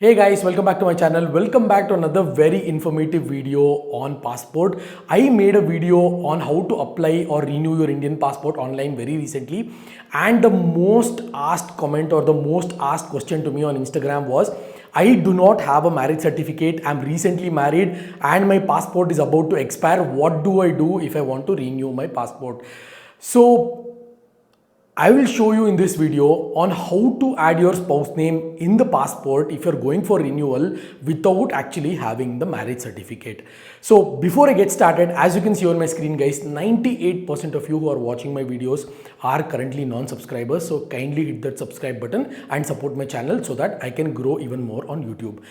Hey guys, welcome back to my channel. Welcome back to another very informative video on passport. I made a video on how to apply or renew your Indian passport online very recently, and the most asked comment or the most asked question to me on Instagram was, I do not have a marriage certificate. I'm recently married and my passport is about to expire. What do I do if I want to renew my passport? So I will show you in this video on how to add your spouse name in the passport if you're going for renewal without actually having the marriage certificate. So before I get started, as you can see on my screen guys, 98% of you who are watching my videos are currently non-subscribers. So kindly hit that subscribe button and support my channel so that I can grow even more on YouTube.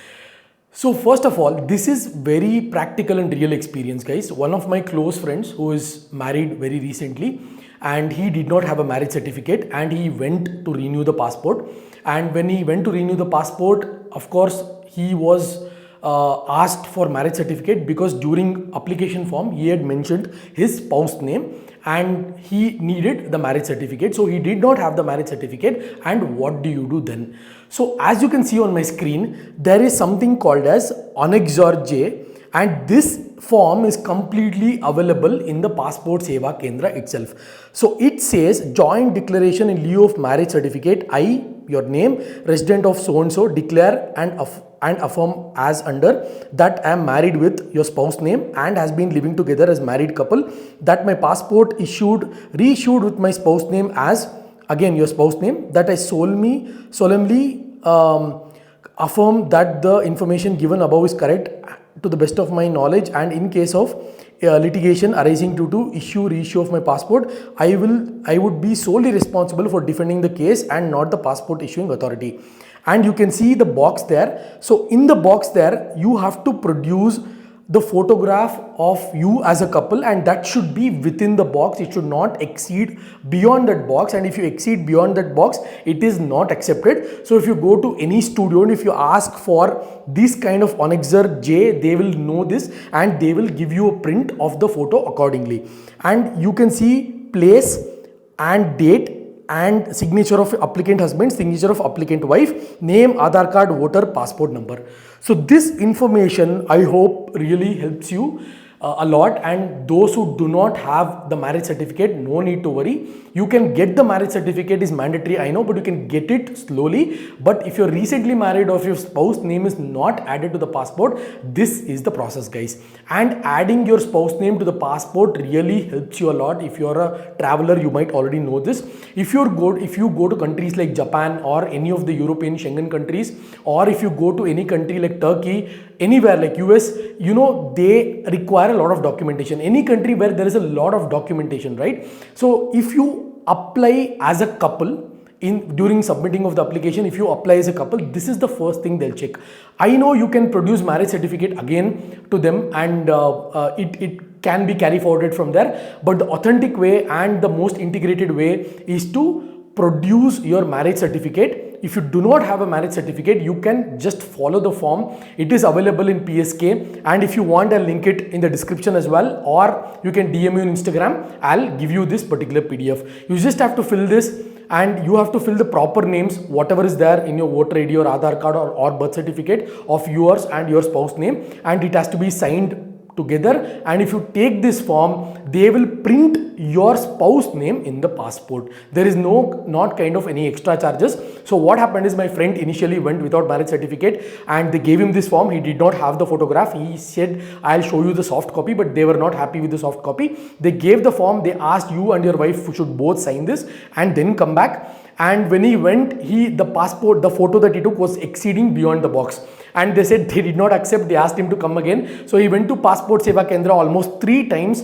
So first of all, this is very practical and real experience guys. One of my close friends who is married very recently, and he did not have a marriage certificate and he went to renew the passport. And when he went to renew the passport, of course, he was asked for marriage certificate because during application form he had mentioned his spouse name and he needed the marriage certificate. So he did not have the marriage certificate, and what do you do then? So as you can see on my screen, there is something called as Annexure J, and this form is completely available in the Passport Seva Kendra itself. So it says joint declaration in lieu of marriage certificate. I, your name, resident of so and so, declare and affirm as under that I am married with your spouse name and has been living together as married couple, that my passport reissued with my spouse name as again your spouse name, that I solemnly affirm that the information given above is correct to the best of my knowledge, and in case of litigation arising due to reissue of my passport, I would be solely responsible for defending the case and not the passport issuing authority. And you can see the box there. So in the box there, you have to produce the photograph of you as a couple, and that should be within the box. It should not exceed beyond that box, and if you exceed beyond that box, it is not accepted. So if you go to any studio and if you ask for this kind of Annexure J, they will know this and they will give you a print of the photo accordingly. And you can see place and date and signature of applicant husband, signature of applicant wife, name, Aadhaar card, voter, passport number. So this information I hope really helps you a lot, and those who do not have the marriage certificate, no need to worry. You can get the marriage certificate, is mandatory, I know, but you can get it slowly. But if you're recently married or if your spouse name is not added to the passport, this is the process guys. And adding your spouse name to the passport really helps you a lot. If you're a traveler, you might already know this. If you go to countries like Japan or any of the European Schengen countries, or if you go to any country like Turkey, anywhere like US, you know, they require a lot of documentation. Any country where there is a lot of documentation, right? So if you apply as a couple, during submitting of the application, if you apply as a couple, this is the first thing they'll check. I know you can produce marriage certificate again to them, and it can be carry forwarded from there, but the authentic way and the most integrated way is to produce your marriage certificate. If you do not have a marriage certificate, you can just follow the form. It is available in PSK, and if you want, I'll link it in the description as well, or you can DM me on Instagram. I'll give you this particular PDF. You just have to fill this, and you have to fill the proper names, whatever is there in your voter ID or Aadhaar card or birth certificate of yours and your spouse name, and it has to be signed together. And if you take this form, they will print your spouse name in the passport. There is not kind of any extra charges. So what happened is, my friend initially went without marriage certificate and they gave him this form. He did not have the photograph. He said, I'll show you the soft copy, but they were not happy with the soft copy. They gave the form. They asked you and your wife should both sign this and then come back. And when he went, the photo that he took was exceeding beyond the box. And they said they did not accept. They asked him to come again. So he went to Passport Seva Kendra almost 3 times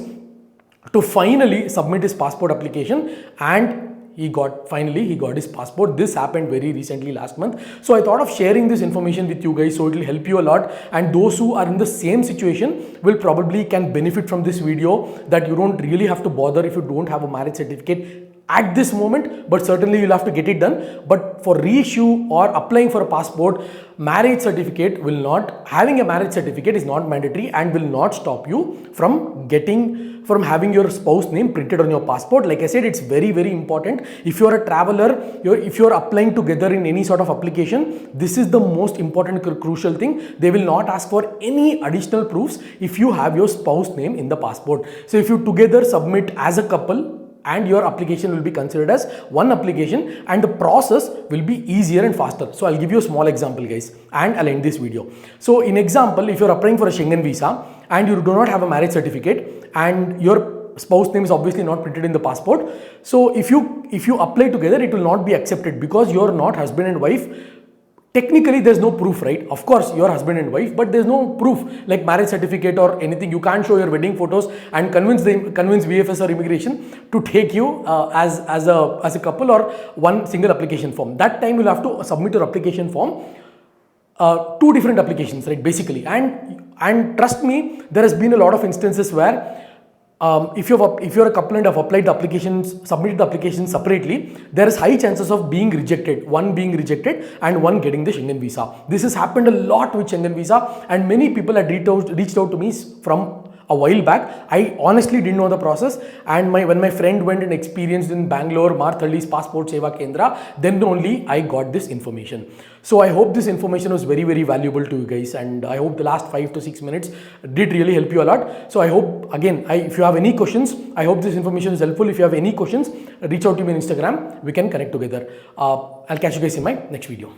to finally submit his passport application, and he got his passport. This happened very recently, last month. So I thought of sharing this information with you guys, so it will help you a lot, and those who are in the same situation can benefit from this video, that you don't really have to bother if you don't have a marriage certificate. at this moment, but certainly you'll have to get it done. But for reissue or applying for a passport, marriage certificate will not, having a marriage certificate is not mandatory and will not stop you from having your spouse name printed on your passport. Like I said, it's very, very important. If you're a traveler, if you're applying together in any sort of application, this is the most important crucial thing. They will not ask for any additional proofs if you have your spouse name in the passport. So if you together submit as a couple, and your application will be considered as one application, and the process will be easier and faster. So I'll give you a small example, guys, and I'll end this video. So in example, if you're applying for a Schengen visa and you do not have a marriage certificate and your spouse name is obviously not printed in the passport, so if you apply together, it will not be accepted because you're not husband and wife. Technically, there's no proof, right? Of course, you're husband and wife, but there's no proof like marriage certificate or anything. You can't show your wedding photos and convince VFS or immigration to take you as a couple or one single application form. That time you'll have to submit your application form, two different applications, right? Basically, and trust me, there has been a lot of instances where if you're a couple and have applied the applications, submitted the applications separately, there is high chances of being rejected, one being rejected and one getting the Schengen visa. This has happened a lot with Schengen visa, and many people had reached out to me from a while back. I honestly didn't know the process, and when my friend went and experienced in Bangalore, Marthalli's Passport Seva Kendra, then only I got this information. So I hope this information was very, very valuable to you guys, and I hope the last 5 to 6 minutes did really help you a lot. So I hope, again, if you have any questions, I hope this information is helpful. If you have any questions, reach out to me on Instagram. We can connect together. I'll catch you guys in my next video.